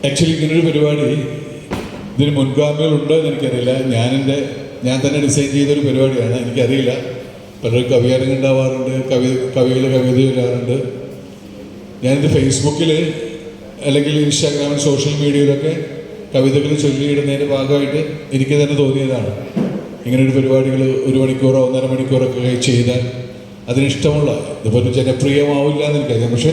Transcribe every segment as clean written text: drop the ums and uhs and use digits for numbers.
Actually ഇങ്ങനൊരു പരിപാടി ഇതിന് മുൻഗാമികളുണ്ടോ എന്ന് എനിക്കറിയില്ല. ഞാൻ തന്നെ ഡിസൈൻ ചെയ്തൊരു പരിപാടിയാണ്. എനിക്കറിയില്ല. പലരും കവിയരങ്ങ് ഉണ്ടാവാറുണ്ട്, കവികൾ കവിത ചൊല്ലാറുണ്ട്. ഞാനിത് ഫേസ്ബുക്കിൽ അല്ലെങ്കിൽ ഇൻസ്റ്റാഗ്രാമിൽ സോഷ്യൽ മീഡിയയിലൊക്കെ കവിതകൾ ചൊല്ലിയിടുന്നതിൻ്റെ ഭാഗമായിട്ട് എനിക്ക് തന്നെ തോന്നിയതാണ്. ഇങ്ങനൊരു പരിപാടികൾ 1 മണിക്കൂറോ 1.5 മണിക്കൂറൊക്കെ ചെയ്താൽ അതിനിഷ്ടമുള്ള, ഇതിപ്പോൾ ജനപ്രിയമാവില്ല എന്ന് എനിക്കറിയാം, പക്ഷേ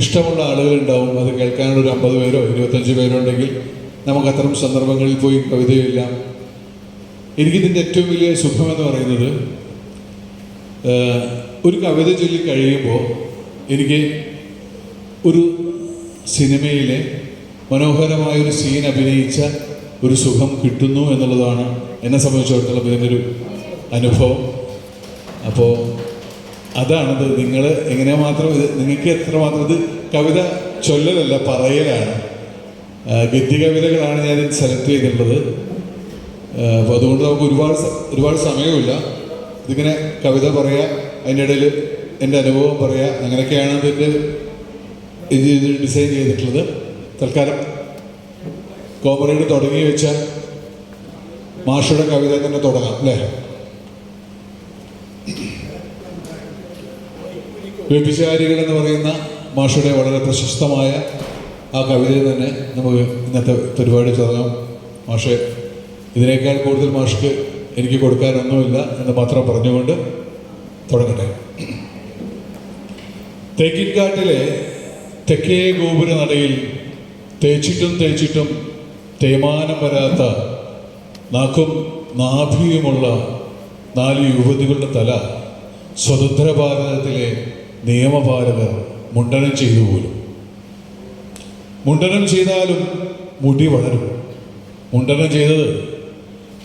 ഇഷ്ടമുള്ള ആളുകളുണ്ടാവും. അത് കേൾക്കാനുള്ള ഒരു 50 പേരോ 25 പേരോ ഉണ്ടെങ്കിൽ നമുക്ക് അത്തരം സന്ദർഭങ്ങളിൽ പോയി കവിത ചൊല്ലാം. എനിക്കിതിൻ്റെ ഏറ്റവും വലിയ സുഖമെന്ന് പറയുന്നത്, ഒരു കവിത ചൊല്ലി കഴിയുമ്പോൾ എനിക്ക് ഒരു സിനിമയിലെ മനോഹരമായൊരു സീൻ അഭിനയിച്ച ഒരു സുഖം കിട്ടുന്നു എന്നുള്ളതാണ് എന്നെ സംബന്ധിച്ചിടത്തോളം ഇതിനൊരു അനുഭവം. അപ്പോൾ അതാണത്. നിങ്ങൾ എങ്ങനെ മാത്രം നിങ്ങൾക്ക് എത്രമാത്രം ഇത് കവിത ചൊല്ലലല്ല, പറയലാണ്. ഗദ്യ കവിതകളാണ് ഞാൻ സെലക്ട് ചെയ്തിട്ടുള്ളത്. അപ്പോൾ അതുകൊണ്ട് നമുക്ക് ഒരുപാട് സമയമില്ല. ഇതിങ്ങനെ കവിത പറയുക, അതിൻ്റെ ഇടയിൽ എൻ്റെ അനുഭവം പറയുക, അങ്ങനെയൊക്കെയാണ് ഇതിൻ്റെ ഇത് ഡിസൈൻ ചെയ്തിട്ടുള്ളത്. തൽക്കാലം കോമറേഡ് തുടങ്ങി വെച്ച മാഷയുടെ കവിത തന്നെ തുടങ്ങാം അല്ലേ? വ്യഭിചാരികൾ എന്ന് പറയുന്ന മാഷയുടെ വളരെ പ്രശസ്തമായ ആ കവിതയിൽ തന്നെ നമുക്ക് ഇന്നത്തെ പരിപാടി തുടങ്ങാം. മാഷെ, ഇതിനേക്കാൾ കൂടുതൽ മാഷ്ക്ക് എനിക്ക് കൊടുക്കാനൊന്നുമില്ല എന്ന് മാത്രം പറഞ്ഞുകൊണ്ട് തുടങ്ങട്ടെ. തേക്കിൻകാട്ടിലെ തെക്കേ ഗോപുര നടയിൽ തേച്ചിട്ടും തേയ്മാനം വരാത്ത നാക്കും നാഭിയുമുള്ള 4 യുവതികളുടെ തല സ്വതന്ത്ര ഭാരതത്തിലെ നിയമപാലകർ മുണ്ടനം ചെയ്തു പോലും. മുണ്ടനം ചെയ്താലും മുടി വളരും. മുണ്ടനം ചെയ്തത്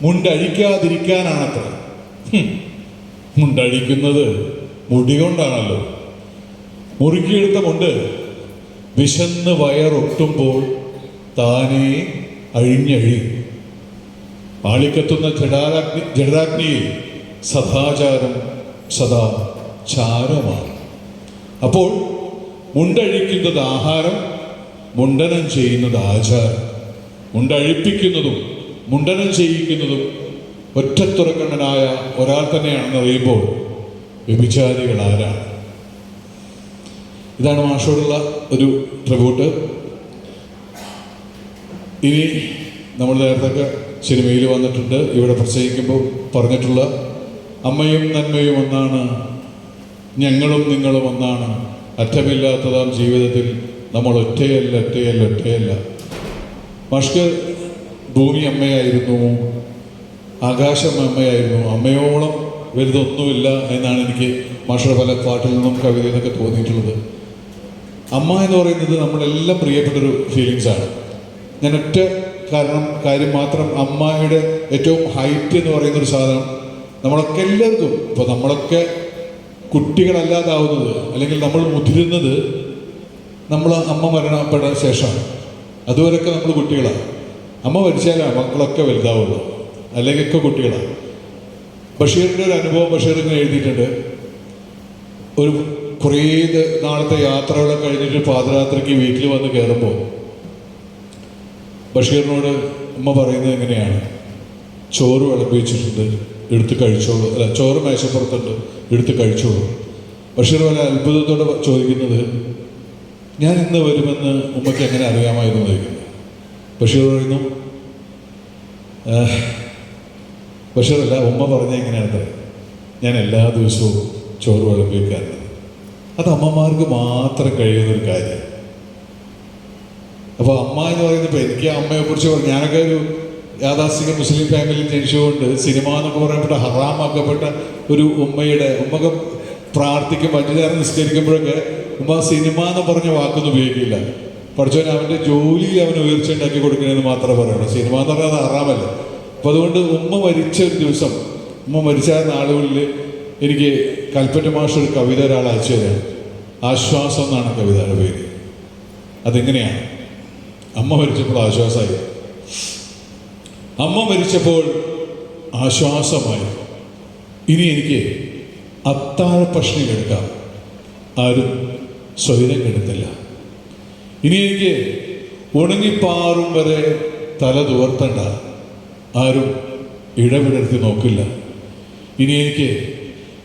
മുണ്ടഴിക്കാതിരിക്കാനാണത്ര. മുണ്ടഴിക്കുന്നത് മുടി കൊണ്ടാണല്ലോ. മുറുക്കിയെടുത്ത മുണ്ട് വിശന്ന് വയറൊട്ടുമ്പോൾ താനേ അഴിഞ്ഞഴി. ആളിക്കത്തുന്ന ജഡരാഗ്നിയിൽ സദാചാരം സദാ ചാരമാണ്. അപ്പോൾ മുണ്ടഴിക്കുന്നത് ആഹാരം, മുണ്ടനം ചെയ്യുന്നത് ആചാരം. മുണ്ടഴിപ്പിക്കുന്നതും മുണ്ടനം ചെയ്യിക്കുന്നതും ഒറ്റത്തുറക്കണ്ണനായ ഒരാൾ തന്നെയാണെന്ന് അറിയുമ്പോൾ വ്യഭിചാരികൾ ആരാണ്? ഇതാണ് മാഷോടുള്ള ഒരു ട്രിബ്യൂട്ട്. ഇനി നമ്മൾ നേരത്തെ സിനിമയിൽ വന്നിട്ടുണ്ട്, ഇവിടെ പ്രസംഗിക്കുമ്പോൾ പറഞ്ഞിട്ടുള്ള അമ്മയും നന്മയും ഒന്നാണ്, ഞങ്ങളും നിങ്ങളും ഒന്നാണ്, അറ്റമില്ലാത്തതാം ജീവിതത്തിൽ നമ്മൾ ഒറ്റയല്ല. മാഷ്ക്ക് ഭൂമി അമ്മയായിരുന്നു, ആകാശം അമ്മയായിരുന്നു. അമ്മയോളം വലുതൊന്നുമില്ല എന്നാണ് എനിക്ക് മാഷയുടെ പല പാട്ടിൽ നിന്നും കവിതയിൽ നിന്നൊക്കെ തോന്നിയിട്ടുള്ളത്. അമ്മ എന്ന് പറയുന്നത് നമ്മളെല്ലാം പ്രിയപ്പെട്ടൊരു ഫീലിങ്സാണ്. ഞാൻ ഒറ്റ കാര്യം മാത്രം, അമ്മയുടെ ഏറ്റവും ഹൈറ്റ് എന്ന് പറയുന്നൊരു സാധനം നമ്മളൊക്കെ എല്ലാവർക്കും, ഇപ്പോൾ നമ്മളൊക്കെ കുട്ടികളല്ലാതാവുന്നത് അല്ലെങ്കിൽ നമ്മൾ മുതിരുന്നത് നമ്മൾ അമ്മ മരണപ്പെടാൻ ശേഷമാണ്. അതുവരെയൊക്കെ നമ്മൾ കുട്ടികളാണ്. അമ്മ മരിച്ചാലാണ് മക്കളൊക്കെ വലുതാവുള്ളൂ, അല്ലെങ്കിൽ ഒക്കെ കുട്ടികളാണ്. ബഷീറിൻ്റെ ഒരു അനുഭവം ബഷീർ ഇങ്ങനെ എഴുതിയിട്ടുണ്ട്. ഒരു കുറേ നാളത്തെ യാത്രകളൊക്കെ കഴിഞ്ഞിട്ട് പാദയാത്രയ്ക്ക് വീട്ടിൽ വന്ന് കയറുമ്പോൾ ബഷീറിനോട് അമ്മ പറയുന്നത് എങ്ങനെയാണ്, ചോറ് വിളമ്പിച്ചിട്ടുണ്ട്, എടുത്ത് കഴിച്ചോളൂ, അല്ല ചോറ് മേശപ്പുറത്തുണ്ട്, എടുത്ത് കഴിച്ചോളൂ. ബഷീർ വളരെ അത്ഭുതത്തോടെ ചോദിക്കുന്നത്, ഞാൻ ഇന്ന് വരുമെന്ന് ഉമ്മയ്ക്ക് എങ്ങനെ അറിയാമായിരുന്നു ചോദിക്കുന്നത്. ബഷീർ പറയുന്നു, ബഷീറല്ല, ഉമ്മ പറഞ്ഞ എങ്ങനെയാണ്, ഞാൻ എല്ലാ ദിവസവും ചോറ് വിളമ്പി വയ്ക്കാറുണ്ട്. അത് അമ്മമാർക്ക് മാത്രം കഴിയുന്നൊരു കാര്യം. അപ്പോൾ അമ്മ എന്ന് പറയുന്നത്, ഇപ്പോൾ എനിക്ക് അമ്മയെക്കുറിച്ച് പറഞ്ഞു, ഞാനൊക്കെ ഒരു യാഥാസ്ഥിക മുസ്ലിം ഫാമിലിയിൽ ജനിച്ചുകൊണ്ട് സിനിമ എന്നൊക്കെ പറയപ്പെട്ട ഹറാമാക്കപ്പെട്ട ഒരു ഉമ്മയൊക്കെ പ്രാർത്ഥിക്കും, 5 നേരം നിസ്കരിക്കുമ്പോഴൊക്കെ ഉമ്മ സിനിമ എന്ന് പറഞ്ഞ വാക്കൊന്നും ഉപയോഗിക്കില്ല. പഠിച്ചവൻ അവൻ്റെ ജോലിയിൽ അവന് ഉയർച്ച ഉണ്ടാക്കി കൊടുക്കണമെന്ന് മാത്രമേ പറയുള്ളൂ. സിനിമ എന്ന് പറയുന്നത് ഹറാമല്ല. അപ്പോൾ അതുകൊണ്ട് ഉമ്മ മരിച്ച ഒരു ദിവസം, ഉമ്മ മരിച്ച നാളുകളിൽ എനിക്ക് കൽപ്പറ്റ മാഷ് ഒരു കവിത ഒരാൾ അയച്ചു തരാണ്. ആശ്വാസം എന്നാണ് കവിതയുടെ പേര്. അതെങ്ങനെയാണ്? അമ്മ മരിച്ചപ്പോൾ ആശ്വാസമായി, അമ്മ മരിച്ചപ്പോൾ ആശ്വാസമായി. ഇനി എനിക്ക് അത്താഴ പ്രശ്നം എടുക്കാം, ആരും സ്വൈരം കെടുത്തില്ല. ഇനി എനിക്ക് ഉണങ്ങിപ്പാറും വരെ തല തുവർത്തണ്ട, ആരും ഇടവിടർത്തി നോക്കില്ല. ഇനി എനിക്ക്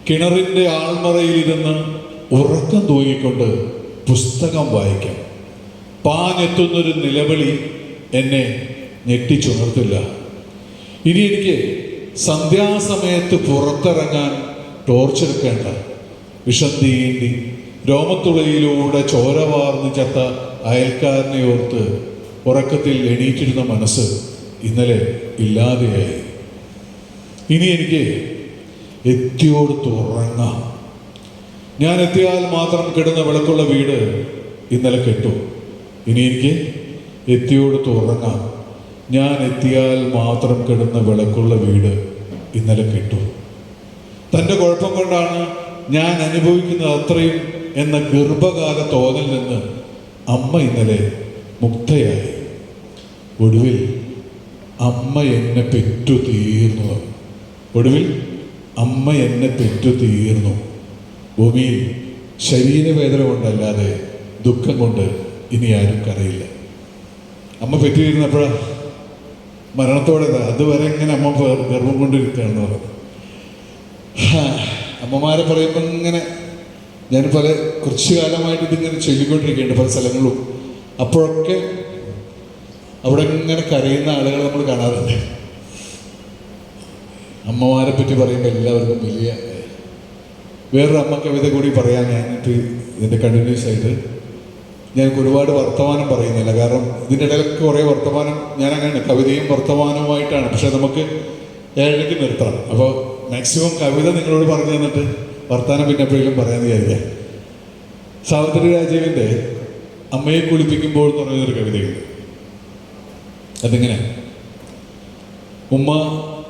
കിണറിൻ്റെ ആൾമറയിലിരുന്ന് ഉറക്കം തൂങ്ങിക്കൊണ്ട് പുസ്തകം വായിക്കാം. പാഞ്ഞെത്തുന്നൊരു നിലവിളി എന്നെ ഞെട്ടിച്ചുണർത്തില്ല. ഇനി എനിക്ക് സന്ധ്യാസമയത്ത് പുറത്തിറങ്ങാൻ ടോർച്ചെടുക്കേണ്ട. വിഷം തീണ്ടി രോമത്തുളയിലൂടെ ചോര വാർന്ന് ചത്ത അയൽക്കാരനെ ഓർത്ത് ഉറക്കത്തിൽ എണീറ്റിരുന്ന മനസ്സ് ഇന്നലെ ഇല്ലാതെയായി. ഇനി എനിക്ക് എത്തിയോടുത്ത് ഉറങ്ങാം. ഞാൻ എത്തിയാൽ മാത്രം കിടന്ന വിളക്കുള്ള വീട് ഇന്നലെ കെട്ടു. ഇനി എനിക്ക് എത്തിയോടുത്ത് ഉറങ്ങാം. ഞാൻ എത്തിയാൽ മാത്രം കിടന്ന വിളക്കുള്ള വീട് ഇന്നലെ കെട്ടു. തൻ്റെ കുഴപ്പം കൊണ്ടാണ് ഞാൻ അനുഭവിക്കുന്നത് അത്രയും എന്ന ഗർഭകാല തോന്നൽ നിന്ന് അമ്മ ഇന്നലെ മുക്തയായി. ഒടുവിൽ അമ്മ എന്നെ പെറ്റു തീർന്നു. ഒടുവിൽ അമ്മ എന്നെ പെറ്റു തീർന്നു. ഭൂമിയിൽ ശരീരവേദന കൊണ്ടല്ലാതെ ദുഃഖം കൊണ്ട് ഇനി ആരും കരയില്ല. അമ്മ പെറ്റു തീർന്നപ്പോഴാണ് മരണത്തോടെ അതുവരെ ഇങ്ങനെ അമ്മ ഗർഭം കൊണ്ടിരിക്കുകയാണെന്ന് പറഞ്ഞു. അമ്മമാരെ പറയുമ്പോൾ ഇങ്ങനെ ഞാൻ കുറച്ചു കാലമായിട്ട് ഇതിങ്ങനെ ചൊല്ലിക്കൊണ്ടിരിക്കുകയുണ്ട് പല സ്ഥലങ്ങളും. അപ്പോഴൊക്കെ അവിടെ ഇങ്ങനെ കരയുന്ന ആളുകളെ നമ്മൾ കാണാറുണ്ട്. അമ്മമാരെ പറ്റി പറയുമ്പോൾ എല്ലാവർക്കും വലിയ വേറൊരു അമ്മ കവിത കൂടി പറയാൻ ഞാനിട്ട് ഇതിൻ്റെ കണ്ടിന്യൂസ് ആയിട്ട് ഞങ്ങൾക്ക് ഒരുപാട് വർത്തമാനം പറയുന്നില്ല. കാരണം ഇതിൻ്റെ ഇടയിലൊക്കെ കുറേ വർത്തമാനം ഞാനങ്ങനെ കവിതയും വർത്തമാനവുമായിട്ടാണ്. പക്ഷെ നമുക്ക് ഏഴരയ്ക്ക് നിർത്തണം. അപ്പോൾ മാക്സിമം കവിത നിങ്ങളോട് പറഞ്ഞു തന്നിട്ട് വർത്തമാനം പിന്നെ എപ്പോഴെങ്കിലും പറയാമെന്ന് വിചാരിക്കാം. സാവിത്രി രാജീവിൻ്റെ അമ്മയെ കുളിപ്പിക്കുമ്പോൾ എന്ന് പറയുന്നൊരു കവിതയുണ്ട്. അതിങ്ങനെ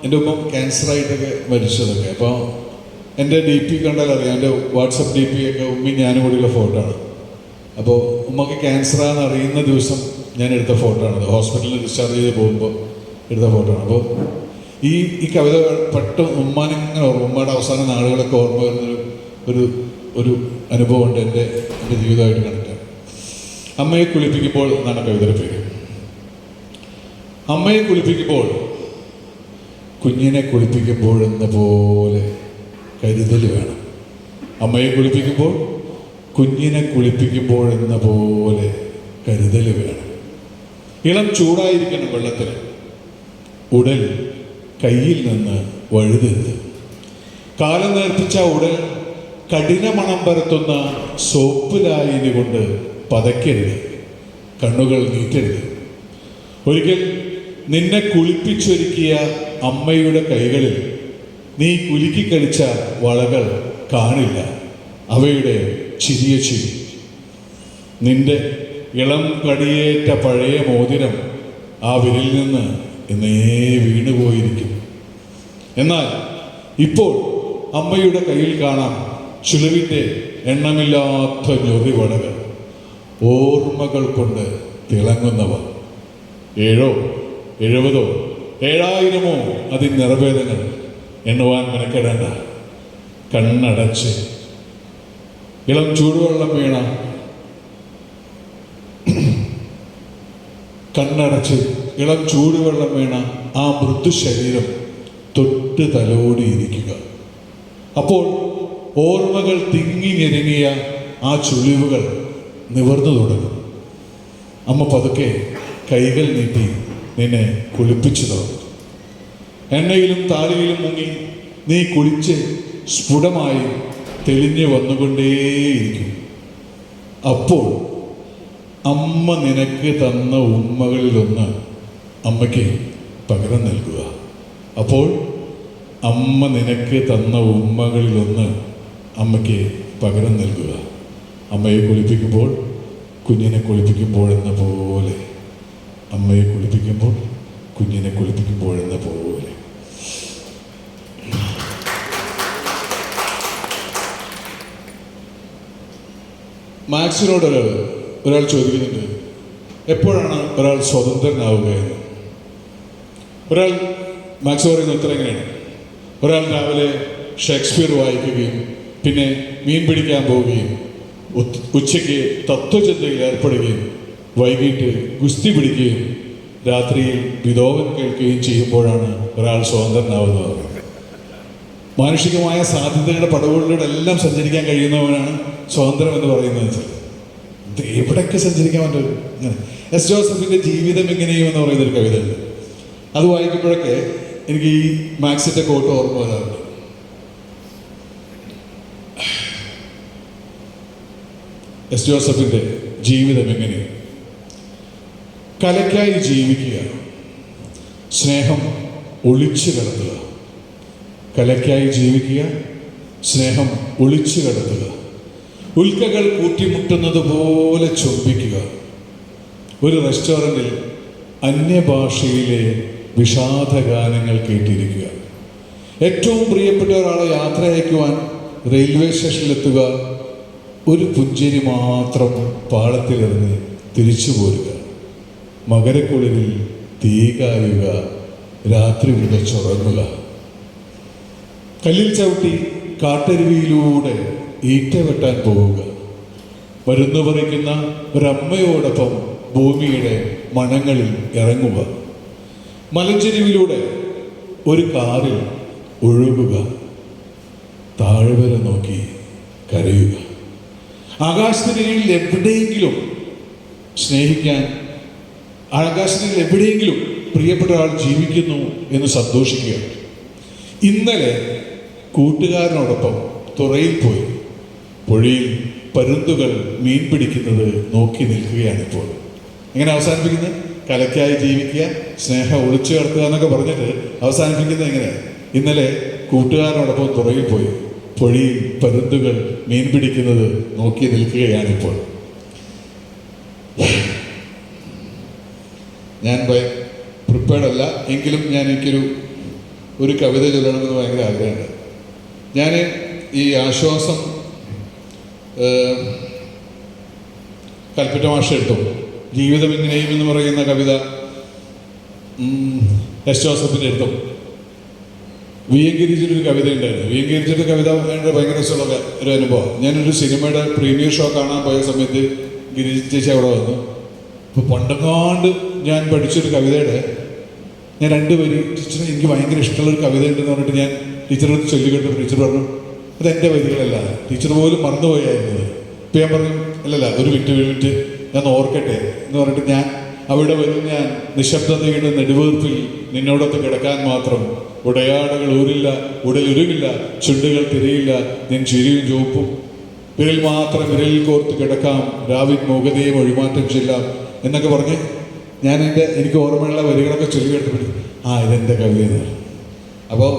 എൻ്റെ ഉമ്മ ക്യാൻസറായിട്ടൊക്കെ മരിച്ചതൊക്കെ. അപ്പോൾ എൻ്റെ DP കണ്ടാൽ അറിയാം, എൻ്റെ വാട്സപ്പ് DP ഒക്കെ ഉമ്മയും ഞാനും കൂടിയുള്ള ഫോട്ടോ ആണ്. അപ്പോൾ ഉമ്മക്ക് ക്യാൻസറാന്ന് അറിയുന്ന ദിവസം ഞാൻ എടുത്ത ഫോട്ടോ ആണത്. ഹോസ്പിറ്റലിൽ ഡിസ്ചാർജ് ചെയ്ത് പോകുമ്പോൾ എടുത്ത ഫോട്ടോ ആണ്. അപ്പോൾ ഈ കവിത പെട്ടെന്ന് ഉമ്മാനിങ്ങനെ ഉമ്മയുടെ അവസാന നാളുകളൊക്കെ ഓർമ്മ വരുന്നൊരു ഒരു അനുഭവമുണ്ട് എൻ്റെ ജീവിതമായിട്ട് കണക്റ്റാണ്. അമ്മയെ കുളിപ്പിക്കുമ്പോൾ എന്നാണ് കവിതയുടെ പേര്. അമ്മയെ കുളിപ്പിക്കുമ്പോൾ കുഞ്ഞിനെ കുളിപ്പിക്കുമ്പോഴെന്ന പോലെ കരുതൽ വേണം. അമ്മയെ കുളിപ്പിക്കുമ്പോൾ കുഞ്ഞിനെ കുളിപ്പിക്കുമ്പോഴെന്ന പോലെ കരുതൽ വേണം. ഇളം ചൂടായിരിക്കണം വെള്ളത്തിൽ. ഉടൽ കയ്യിൽ നിന്ന് വഴുതരുത്. കാലം നേർപ്പിച്ച ഉടൽ കഠിന മണം പരത്തുന്ന സോപ്പ് ലായനി കൊണ്ട് പതയ്ക്കരുത്. കണ്ണുകൾ നീട്ടരുത്. ഒരിക്കൽ നിന്നെ കുളിപ്പിച്ചൊരുക്കിയ അമ്മയുടെ കൈകളിൽ നീ കുലുക്കിക്കളിച്ച വളകൾ കാണില്ല, അവയുടെ ചിരിയ ചിരി. നിന്റെ ഇളം കടിയേറ്റ പഴയ മോതിരം ആ വിരലിൽ നിന്ന് എന്നേ വീണുപോയിരിക്കും. എന്നാൽ ഇപ്പോൾ അമ്മയുടെ കയ്യിൽ കാണാം ചുളിവിൻ്റെ എണ്ണമില്ലാത്ത ഞൊറിവളകൾ, ഓർമ്മകൾ കൊണ്ട് തിളങ്ങുന്നവ. 7 70 7000 അതിൽ നിറഭേദങ്ങൾ എണ്ണുവാൻ മെനക്കെടേണ്ട. കണ്ണടച്ച് ഇളം ചൂടുവെള്ളം വീണ കണ്ണടച്ച് ഇളം ചൂടുവെള്ളം വീണ ആ മൃദു ശരീരം തൊട്ട് തലോടിയിരിക്കുക. അപ്പോൾ ഓർമ്മകൾ തിങ്ങി ഞെരുങ്ങിയ ആ ചുളിവുകൾ നിവർന്നു തുടങ്ങും. അമ്മ പതുക്കെ കൈകൾ നീട്ടി നിന്നെ കുളിപ്പിച്ചു തുടങ്ങും. എണ്ണയിലും താളിയിലും മുങ്ങി നീ കുളിച്ച് സ്ഫുടമായി തെളിഞ്ഞു വന്നുകൊണ്ടേയിരിക്കും. അപ്പോൾ അമ്മ നിനക്ക് തന്ന ഉമ്മകളിലൊന്ന് അമ്മയ്ക്ക് പകരം നൽകുക. അപ്പോൾ അമ്മ നിനക്ക് തന്ന ഉമ്മകളിലൊന്ന് അമ്മയ്ക്ക് പകരം നൽകുക. അമ്മയെ കുളിപ്പിക്കുമ്പോൾ കുഞ്ഞിനെ കുളിപ്പിക്കുമ്പോഴെന്ന പോലെ, അമ്മയെ കുളിപ്പിക്കുമ്പോൾ കുഞ്ഞിനെ കുളിപ്പിക്കുമ്പോഴെന്ന പോലെ. മാക്സിനോട് ഒരാൾ ചോദിക്കുന്നുണ്ട്, എപ്പോഴാണ് ഒരാൾ സ്വതന്ത്രനാവുകയെന്ന്. ഒരാൾ മാക്സ് പറയുന്ന ഉത്തരം എങ്ങനെയാണ്? ഒരാൾ രാവിലെ ഷേക്സ്പിയർ വായിക്കുകയും പിന്നെ മീൻ പിടിക്കാൻ പോവുകയും ഉച്ചയ്ക്ക് തത്വചിന്തയിൽ ഏർപ്പെടുകയും വൈകിട്ട് ഗുസ്തി പിടിക്കുകയും രാത്രിയിൽ വിധോവൻ കേൾക്കുകയും ചെയ്യുമ്പോഴാണ് ഒരാൾ സ്വതന്ത്രനാവുന്നത്. മാനുഷികമായ സാധ്യതകളുടെ പടവുകളിലൂടെ എല്ലാം സഞ്ചരിക്കാൻ കഴിയുന്നവനാണ് സ്വതന്ത്രം എന്ന് പറയുന്നത്. ഇത് എവിടെയൊക്കെ സഞ്ചരിക്കാൻ പറ്റും. അങ്ങനെ എസ് ജോസഫിൻ്റെ ജീവിതം എങ്ങനെയും എന്ന് പറയുന്നൊരു കവിത ഉണ്ട്. അത് വായിക്കുമ്പോഴൊക്കെ എനിക്ക് ഈ മാക്സിൻ്റെ കോട്ട് ഓർമ്മ വരാറുണ്ട്. എസ് ജോസഫിൻ്റെ ജീവിതം എങ്ങനെയാണ്? കലയ്ക്കായി ജീവിക്കുക, സ്നേഹം ഒളിച്ചു കടത്തുക. കലയ്ക്കായി ജീവിക്കുക, സ്നേഹം ഒളിച്ചു കടത്തുക. ഉൽക്കകൾ കൂട്ടിമുട്ടുന്നത് പോലെ ചൊമ്പിക്കുക. ഒരു റെസ്റ്റോറൻറ്റിൽ അന്യഭാഷയിലെ വിഷാദഗാനങ്ങൾ കേട്ടിരിക്കുക. ഏറ്റവും പ്രിയപ്പെട്ട ഒരാളെ യാത്ര അയക്കുവാൻ റെയിൽവേ സ്റ്റേഷനിലെത്തുക. ഒരു പുഞ്ചിരി മാത്രം പാളത്തിലിറങ്ങി തിരിച്ചു പോരുക. മകരക്കുളിരിൽ തീ കായുക, രാത്രി വിതച്ചുറങ്ങുക. കല്ലിൽ ചവിട്ടി കാട്ടരുവിയിലൂടെ ഈറ്റ വെട്ടാൻ പോവുക. മരുന്ന് പറിക്കുന്ന ഒരമ്മയോടൊപ്പം ഭൂമിയുടെ മണങ്ങളിൽ ഇറങ്ങുക. മലഞ്ചെരിവിലൂടെ ഒരു കാറിൽ ഒഴുകുക. താഴ്വര നോക്കി കരയുക. ആകാശത്തിനടിയിൽ എവിടെയെങ്കിലും സ്നേഹിക്കാൻ, ആകാശത്തിൽ എവിടെയെങ്കിലും പ്രിയപ്പെട്ട ഒരാൾ ജീവിക്കുന്നു എന്ന് സന്തോഷിക്കുക. ഇന്നലെ കൂട്ടുകാരനോടൊപ്പം തുറയിൽ പോയി പുഴയിൽ പരുന്തുകൾ മീൻ പിടിക്കുന്നത് നോക്കി നിൽക്കുകയാണിപ്പോൾ. എങ്ങനെ അവസാനിപ്പിക്കുന്നത്? കലയ്ക്കായി ജീവിക്കുക, സ്നേഹം ഒളിച്ചു കിടത്തുക എന്നൊക്കെ പറഞ്ഞിട്ട് അവസാനിപ്പിക്കുന്നത് എങ്ങനെയാണ്? ഇന്നലെ കൂട്ടുകാരനോടൊപ്പം തുറയിൽ പോയി പുഴയിൽ പരുന്തുകൾ മീൻ പിടിക്കുന്നത് നോക്കി നിൽക്കുകയാണിപ്പോൾ. ഞാൻ പ്രിപ്പയർഡ് അല്ല, എങ്കിലും എനിക്കൊരു കവിത ചൊല്ലണമെന്ന് ഭയങ്കര ആഗ്രഹമുണ്ട്. ഞാൻ ഈ ആശ്വാസം കൽപ്പറ്റ മാഷ് എടുത്തു. ജീവിതം എങ്ങനെയും എന്ന് പറയുന്ന കവിത എസ് ജോസഫിൻ്റെ എടുത്തു. വി എൻ ഗിരിജിൻ്റെ കവിത ഉണ്ടായിരുന്നു. വി എൻ ഗിരിജിൻ്റെ കവിത ഭയങ്കര രസമുള്ള ഒരു അനുഭവം. ഞാനൊരു സിനിമയുടെ പ്രീമിയർ ഷോ കാണാൻ പോയ സമയത്ത് ഗിരിജി ചേച്ചി അവിടെ വന്നു. അപ്പോൾ പണ്ടങ്ങാണ്ട് ഞാൻ പഠിച്ചൊരു കവിതയുടെ ഞാൻ 2 വരി ടീച്ചറെ എനിക്ക് ഭയങ്കര ഇഷ്ടമുള്ളൊരു കവിത ഉണ്ടെന്ന് പറഞ്ഞിട്ട് ഞാൻ ടീച്ചറോട് ചൊല്ലിക്കെട്ടപ്പോൾ ടീച്ചർ പറഞ്ഞു അതെൻ്റെ വരികളല്ല, ടീച്ചർ പോലും മറന്നുപോയായിരുന്നത്. ഇപ്പം ഞാൻ പറഞ്ഞു അല്ലല്ല ഒരു മിനിറ്റ് ഞാൻ ഓർക്കട്ടെ എന്ന് പറഞ്ഞിട്ട് ഞാൻ അവിടെ വരും. ഞാൻ നിശബ്ദതയുടെ നെടുവീർപ്പിൽ നിന്നോടൊത്ത് കിടക്കാൻ മാത്രം. ഉടയാടകൾ ഊരില്ല, ഉടലുരുകില്ല, ചുണ്ടുകൾ തിരയില്ല, നിൻ ചിരിയും ചുവപ്പും. വിരൽ മാത്രം വിരലിൽ കോർത്ത് കിടക്കാം, രാവിൻ മൂകതയും ഒഴിമാറ്റം ചെല്ലാം എന്നൊക്കെ പറഞ്ഞ് ഞാൻ എനിക്ക് ഓർമ്മയുള്ള വരികളൊക്കെ ചൊല്ലിക്കെടുത്തപ്പോൾ ഇതെൻ്റെ കവിതയെന്ന്. അപ്പോൾ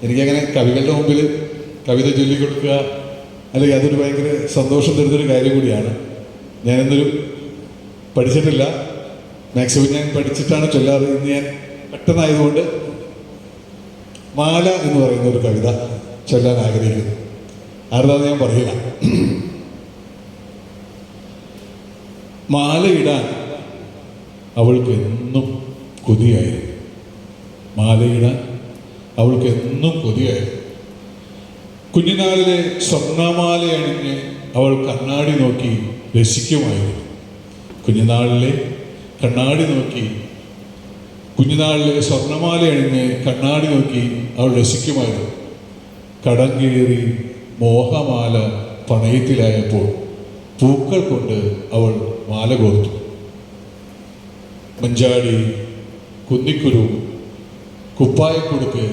എനിക്കങ്ങനെ കവികളുടെ മുമ്പിൽ കവിത ചൊല്ലിക്കൊടുക്കുക അല്ലെങ്കിൽ അതൊരു ഭയങ്കര സന്തോഷം തരുന്നൊരു കാര്യം കൂടിയാണ്. ഞാനെന്നൊരു പഠിച്ചിട്ടില്ല, മാക്സിമം ഞാൻ പഠിച്ചിട്ടാണ് ചൊല്ലാറ്. ഇന്ന് ഞാൻ പെട്ടെന്നായതുകൊണ്ട് മാല എന്ന് പറയുന്ന ഒരു കവിത ചൊല്ലാൻ ആഗ്രഹിക്കുന്നു. ആരുതാന്ന് ഞാൻ പറയില്ല. മാലയിടാൻ അവൾക്ക് എന്നും കൊതിയായിരുന്നു. മാലയിടാൻ അവൾക്ക് എന്നും കൊതിയായിരുന്നു. കുഞ്ഞുനാളിലെ സ്വർണ്ണമാല അണിഞ്ഞ് അവൾ കണ്ണാടി നോക്കി രസിക്കുമായിരുന്നു. കുഞ്ഞുനാളിലെ സ്വർണ്ണമാല അണിഞ്ഞ് കണ്ണാടി നോക്കി അവൾ രസിക്കുമായിരുന്നു. കടം കയറി മോഹമാല പണയത്തിലായപ്പോൾ പൂക്കൾ കൊണ്ട് അവൾ മാല കോർത്തു. മഞ്ചാടി, കുന്നിക്കുരു, കുപ്പായക്കുടുക്ക്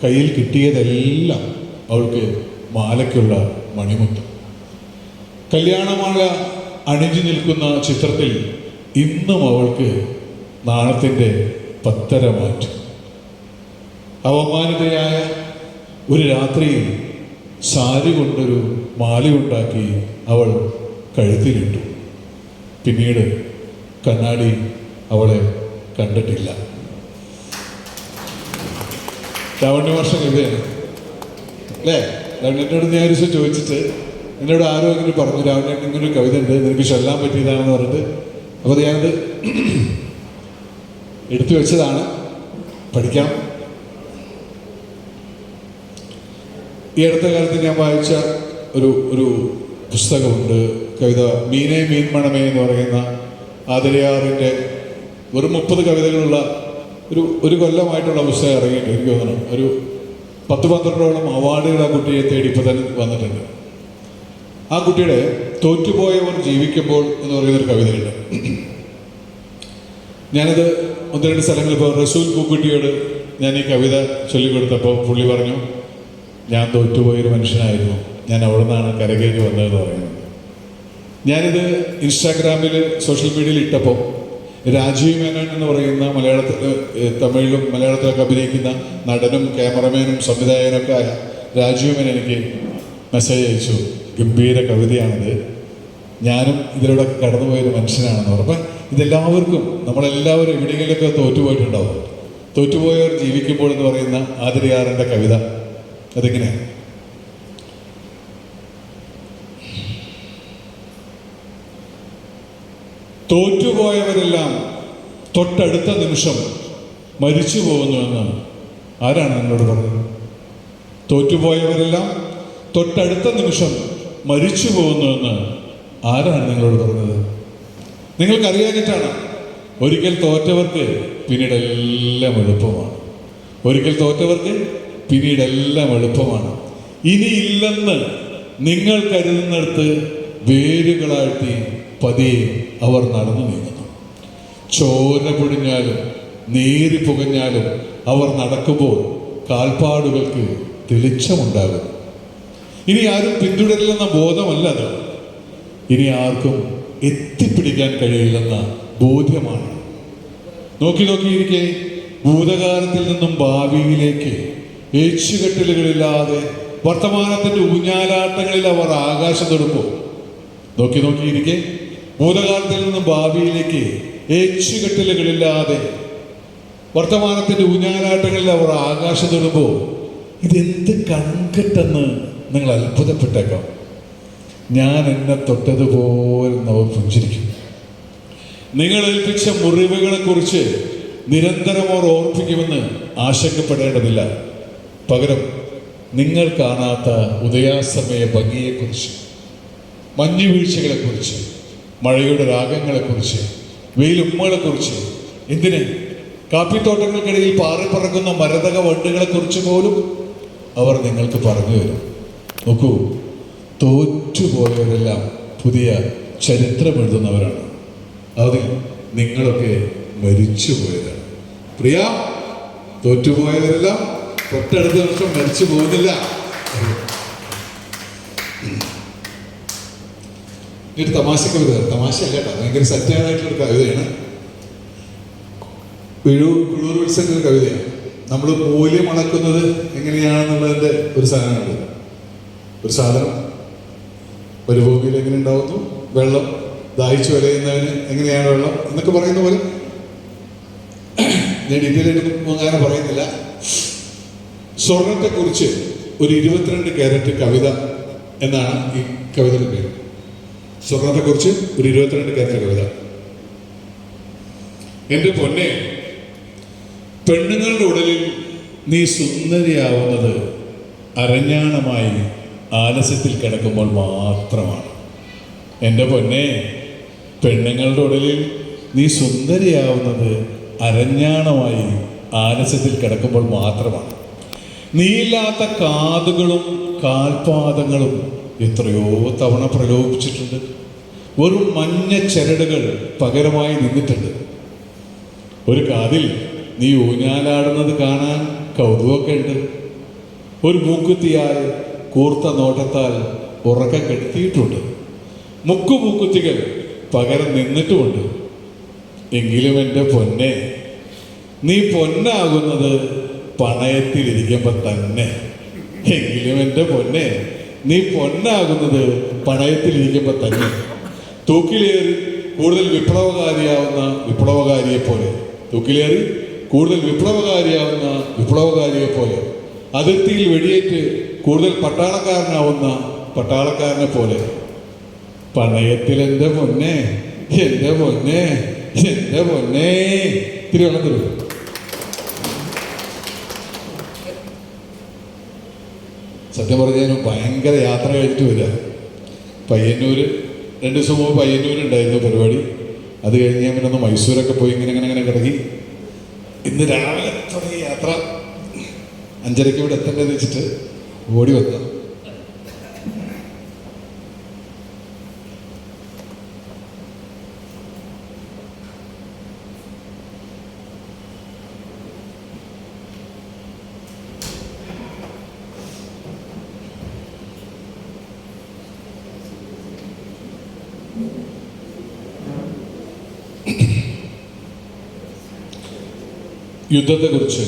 കയ്യിൽ കിട്ടിയതെല്ലാം അവൾക്ക് മാലയ്ക്കുള്ള മണിമുത്തം. കല്യാണമാല അണിഞ്ഞു നിൽക്കുന്ന ചിത്രത്തിൽ ഇന്നും അവൾക്ക് നാണത്തിൻ്റെ പത്തര മാറ്റം. അവമാനിതയായ ഒരു രാത്രിയിൽ സാരി കൊണ്ടൊരു മാലയുണ്ടാക്കി അവൾ കഴുത്തിലിട്ടു. പിന്നീട് കണ്ണാടി അവളെ കണ്ടിട്ടില്ല. ലാവണ്യവർഷം കവിതയാണ് അല്ലേ? ലാവണ്യനോട് ഞാൻ ഒരു ദിവസം ചോദിച്ചിട്ട് എന്നോട് ആരോ ഇങ്ങനെ പറഞ്ഞു, ലാവണ്യൻ ഇങ്ങനൊരു കവിത ഉണ്ട്, നിനക്ക് ചൊല്ലാൻ പറ്റിയതാണെന്ന് പറഞ്ഞിട്ട്. അപ്പോൾ ഞാനത് എടുത്തു വെച്ചതാണ്, പഠിക്കണം. ഈ അടുത്ത കാലത്ത് ഞാൻ വായിച്ച ഒരു പുസ്തകമുണ്ട്. കവിത മീനേ മീൻമണമേ എന്ന് പറയുന്ന ആതിരയാറിൻ്റെ വെറും 30 കവിതകളുള്ള ഒരു കൊല്ലമായിട്ടുള്ള പുസ്തകം ഇറങ്ങിയിട്ട് എനിക്ക് തോന്നണം ഒരു 10-12ഓളം അവാർഡുകൾ ആ കുട്ടിയെ തേടി ഇപ്പോൾ തന്നെ വന്നിട്ടുണ്ട്. ആ കുട്ടിയുടെ തോറ്റുപോയവർ ജീവിക്കുമ്പോൾ എന്ന് പറയുന്നൊരു കവിതയുണ്ട്. ഞാനത് 1-2 സ്ഥലങ്ങളിൽ ഇപ്പോൾ റസൂൽ പൂക്കുട്ടിയോട് ഞാൻ ഈ കവിത ചൊല്ലിക്കൊടുത്തപ്പോൾ പുള്ളി പറഞ്ഞു, ഞാൻ തോറ്റുപോയൊരു മനുഷ്യനായിരുന്നു, ഞാൻ അവിടെ നിന്നാണ് കരകയറി വന്നതെന്ന് പറയുന്നത്. ഞാനിത് ഇൻസ്റ്റാഗ്രാമിൽ സോഷ്യൽ മീഡിയയിൽ ഇട്ടപ്പോൾ രാജീവ് മേനോൻ എന്ന് പറയുന്ന തമിഴിലും മലയാളത്തിലൊക്കെ അഭിനയിക്കുന്ന നടനും ക്യാമറമാനും സംവിധായകനൊക്കെ ആയ രാജീവ് മേനോൻ എനിക്ക് മെസ്സേജ് അയച്ചു, ഗംഭീര കവിതയാണിത്, ഞാനും ഇതിലൂടെ കടന്നുപോയൊരു മനുഷ്യനാണെന്ന് പറഞ്ഞു. അപ്പം ഇതെല്ലാവർക്കും നമ്മളെല്ലാവരും എവിടെയെങ്കിലുമൊക്കെ തോറ്റുപോയിട്ടുണ്ടാവും. തോറ്റുപോയവർ ജീവിക്കുമ്പോൾ എന്ന് പറയുന്ന ആതിരയാറിൻ്റെ കവിത അതെങ്ങനെയാണ്? തോറ്റുപോയവരെല്ലാം തൊട്ടടുത്ത നിമിഷം മരിച്ചു പോകുന്നുവെന്ന് ആരാണ് നിങ്ങളോട് പറഞ്ഞത്? തോറ്റുപോയവരെല്ലാം തൊട്ടടുത്ത നിമിഷം മരിച്ചു പോകുന്നുവെന്ന് ആരാണ് നിങ്ങളോട് പറഞ്ഞത്? നിങ്ങൾക്കറിയാഞ്ഞിട്ടാണ്. ഒരിക്കൽ തോറ്റവർക്ക് പിന്നീടെല്ലാം എളുപ്പമാണ്. ഒരിക്കൽ തോറ്റവർക്ക് പിന്നീടെല്ലാം എളുപ്പമാണ്. ഇനിയില്ലെന്ന് നിങ്ങൾ കരുതുന്നിടത്ത് വേരുകളാഴ്ത്തി പതിയെ അവർ നടന്നു നീങ്ങുന്നു. ചോര പൊടിഞ്ഞാലും നീറി പുകഞ്ഞാലും അവർ നടക്കുമ്പോൾ കാൽപ്പാടുകൾക്ക് തെളിച്ചമുണ്ടാകും. ഇനി ആരും പിന്തുടരില്ലെന്ന ബോധമല്ല അത്, ഇനി ആർക്കും എത്തിപ്പിടിക്കാൻ കഴിയില്ലെന്ന ബോധ്യമാണ്. നോക്കിയിരിക്കെ ഭൂതകാലത്തിൽ നിന്നും ഭാവിയിലേക്ക് ഏച്ചുകെട്ടലുകളില്ലാതെ വർത്തമാനത്തിന്റെ ഊഞ്ഞാലാട്ടങ്ങളിൽ അവർ ആകാശം തൊടുമ്പോൾ, നോക്കിയിരിക്കെ ഭൂതകാലത്തിൽ നിന്നും ഭാവിയിലേക്ക് ഏച്ചുകെട്ടലുകളില്ലാതെ വർത്തമാനത്തിന്റെ ഊഞ്ഞാലാട്ടങ്ങളിൽ അവർ ആകാശം തൊടുമ്പോൾ ഇതെന്ത് കൺകെട്ടെന്ന് നിങ്ങൾ അത്ഭുതപ്പെട്ടേക്കാം. ഞാൻ എന്നെ തൊട്ടതുപോലെ അവർ പുഞ്ചിരിക്കും. നിങ്ങൾ ഏൽപ്പിച്ച മുറിവുകളെക്കുറിച്ച് നിരന്തരം അവർ ഓർപ്പിക്കുമെന്ന് ആശങ്കപ്പെടേണ്ടതില്ല. പകരം നിങ്ങൾ കാണാത്ത ഉദയാസ്തമയ ഭംഗിയെക്കുറിച്ച്, മഞ്ഞുവീഴ്ചകളെക്കുറിച്ച്, മഴയുടെ രാഗങ്ങളെക്കുറിച്ച്, വെയിലുമ്മകളെക്കുറിച്ച്, എന്തിന് കാപ്പിത്തോട്ടങ്ങൾക്കിടയിൽ പാറിപ്പറക്കുന്ന മരതക വണ്ടുകളെക്കുറിച്ച് പോലും അവർ നിങ്ങൾക്ക് പറഞ്ഞു തരും. നോക്കൂ, തോറ്റുപോയവരെല്ലാം പുതിയ ചരിത്രം എഴുതുന്നവരാണ്. അതിൽ നിങ്ങളൊക്കെ മരിച്ചുപോയതാണ്. പ്രിയ, തോറ്റുപോയവരെല്ലാം തൊട്ടടുത്ത വർഷം മരിച്ചു പോകുന്നില്ല. ഒരു തമാശ കവിത, തമാശയല്ല കേട്ടോ, ഭയങ്കര സത്യമായിട്ടുള്ളൊരു കവിതയാണ്. കുഴൂർ വിൽസന്റെ കവിതയാണ്. നമ്മൾ മൂല്യം അളക്കുന്നത് എങ്ങനെയാണെന്നുള്ളതിൻ്റെ ഒരു സാധനമുണ്ട്. ഒരു സാധനം ഒരു ഭൂമിയിൽ എങ്ങനെ ഉണ്ടാവുന്നു, വെള്ളം ദാഹിച്ചു വലയുന്നതിന് എങ്ങനെയാണ് വെള്ളം എന്നൊക്കെ പറയുന്ന പോലെ ഞാൻ ഡീറ്റെയിലായിട്ട് അങ്ങനെ പറയുന്നില്ല. സ്വർണത്തെക്കുറിച്ച് ഒരു 22 കാരറ്റ് കവിത എന്നാണ് ഈ കവിതയുടെ പേര്. സ്വർണത്തെക്കുറിച്ച് ഒരു 22 കാരറ്റ് കവിത. എൻ്റെ പൊന്നെ, പെണ്ണുങ്ങളുടെ ഉടലിൽ നീ സുന്ദരിയാവുന്നത് അരഞ്ഞാണമായി ആലസ്യത്തിൽ കിടക്കുമ്പോൾ മാത്രമാണ്. എൻ്റെ പൊന്നെ, പെണ്ണുങ്ങളുടെ ഉടലിൽ നീ സുന്ദരിയാവുന്നത് അരഞ്ഞാണമായി ആലസ്യത്തിൽ കിടക്കുമ്പോൾ മാത്രമാണ്. നീയില്ലാത്ത കാതുകളും കാൽപാദങ്ങളും എത്രയോ തവണ പ്രലോഭിച്ചിട്ടുണ്ട്. വെറും മഞ്ഞ ചരടുകൾ പകരമായി നിന്നിട്ടുണ്ട്. ഒരു കാതിൽ നീ ഊഞ്ഞാലാടുന്നത് കാണാൻ കൗതുകമൊക്കെ ഉണ്ട്. ഒരു മൂക്കുത്തിയാൽ കൂർത്ത നോട്ടത്താൽ ഉറക്കം കെടുത്തിയിട്ടുണ്ട്. മുക്കുമൂക്കുത്തികൾ പകരം നിന്നിട്ടുമുണ്ട്. എങ്കിലും എൻ്റെ പൊന്നെ, നീ പൊന്നാകുന്നത് പണയത്തിലിരിക്കുമ്പോൾ തന്നെ. എങ്കിലും എൻ്റെ പൊന്നെ, നീ പൊന്നാകുന്നത് പണയത്തിലിരിക്കുമ്പോൾ തന്നെ. തൂക്കിലേറി കൂടുതൽ വിപ്ലവകാരിയെ പോലെ, തൂക്കിലേറി കൂടുതൽ വിപ്ലവകാരിയെ പോലെ, അതിർത്തിയിൽ വെടിയേറ്റ് കൂടുതൽ പട്ടാളക്കാരനെ പോലെ, പണയത്തിൽ എൻ്റെ പൊന്നെ, എൻ്റെ പൊന്നെ, എൻ്റെ പൊന്നെ. തിരുവനന്തപുരം. സത്യം പറഞ്ഞാൽ ഭയങ്കര യാത്ര കഴിഞ്ഞിട്ട് വരിക. പയ്യന്നൂർ 2 ദിവസം മുമ്പ് പയ്യന്നൂരുണ്ടായിരുന്നു പരിപാടി. അത് കഴിഞ്ഞ് ഞാൻ പിന്നെ ഒന്ന് മൈസൂരൊക്കെ പോയി ഇങ്ങനെ കിടക്കി. ഇന്ന് രാവിലെ തുടങ്ങിയ യാത്ര 5:30 ഇവിടെ എത്തേണ്ടതെന്ന് വെച്ചിട്ട് ഓടി വന്നു. യുദ്ധത്തെക്കുറിച്ച്